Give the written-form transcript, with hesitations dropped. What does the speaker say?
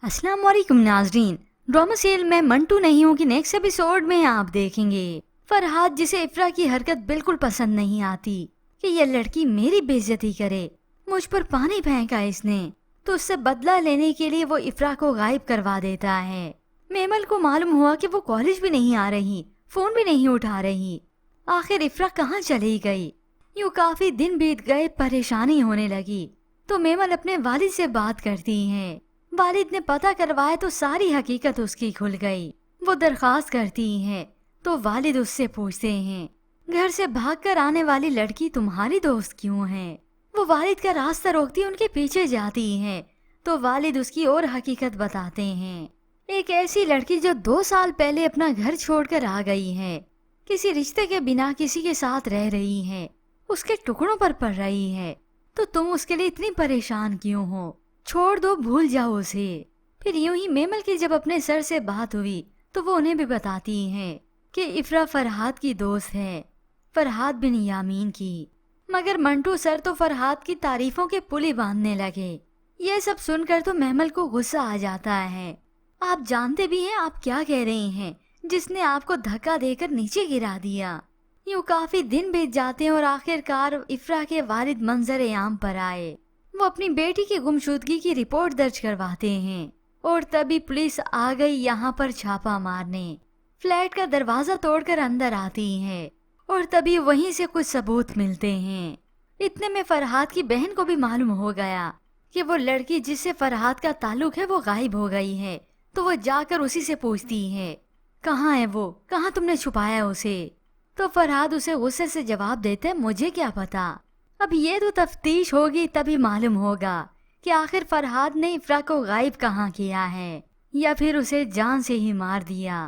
अस्सलाम वालेकुम नाजरीन। ड्रामा सीरियल मैं मंटू नहीं हूँ कि नेक्स्ट एपिसोड में आप देखेंगे फरहाद जिसे इफ्रा की हरकत बिल्कुल पसंद नहीं आती कि ये लड़की मेरी बेइज्जती करे, मुझ पर पानी फेंका इसने, तो उससे बदला लेने के लिए वो इफ्रा को गायब करवा देता है। मेमल को मालूम हुआ कि वो कॉलेज भी नहीं आ रही, फोन भी नहीं उठा रही। आखिर इफ्रा कहाँ चली गई? यूँ काफी दिन बीत गए, परेशानी होने लगी तो मेमल अपने वालिद से बात करती है। वालिद ने पता करवाया तो सारी हकीकत उसकी खुल गई। वो दरखास्त करती हैं तो वालिद उससे पूछते हैं, घर से भागकर आने वाली लड़की तुम्हारी दोस्त क्यों है? वो वालिद का रास्ता रोकती उनके पीछे जाती हैं तो वालिद उसकी और हकीकत बताते हैं। एक ऐसी लड़की जो 2 साल पहले अपना घर छोड़कर आ गई है, किसी रिश्ते के बिना किसी के साथ रह रही है, उसके टुकड़ों पर पड़ रही है, तो तुम उसके लिए इतनी परेशान क्यों हो? छोड़ दो, भूल जाओ उसे। फिर यूं ही मेमल की जब अपने सर से बात हुई तो वो उन्हें भी बताती हैं कि इफ्रा फरहाद की दोस्त है, फरहाद बिन यामीन की। मगर मंटू सर तो फरहाद की तारीफों के पुल ही बांधने लगे। ये सब सुनकर तो मेमल को गुस्सा आ जाता है। आप जानते भी हैं आप क्या कह रही हैं, जिसने आपको धक्का देकर नीचे गिरा दिया। यूं काफी दिन बीत जाते हैं और आखिरकार इफ्रा के वालिद मंजर आम पर आए। वो अपनी बेटी की गुमशुदगी की रिपोर्ट दर्ज करवाते हैं और तभी पुलिस आ गई यहाँ पर छापा मारने। फ्लैट का दरवाजा तोड़कर अंदर आती है और तभी वहीं से कुछ सबूत मिलते हैं। इतने में फरहाद की बहन को भी मालूम हो गया कि वो लड़की जिससे फरहाद का ताल्लुक है वो गायब हो गई है। तो वो जाकर उसी से पूछती है, कहाँ है वो, कहाँ तुमने छुपाया उसे? तो फरहाद उसे गुस्से से जवाब देते, मुझे क्या पता, अब ये तो तफ्तीश होगी तभी मालूम होगा कि आखिर फरहाद ने इफ्रा को गायब कहाँ किया है या फिर उसे जान से ही मार दिया।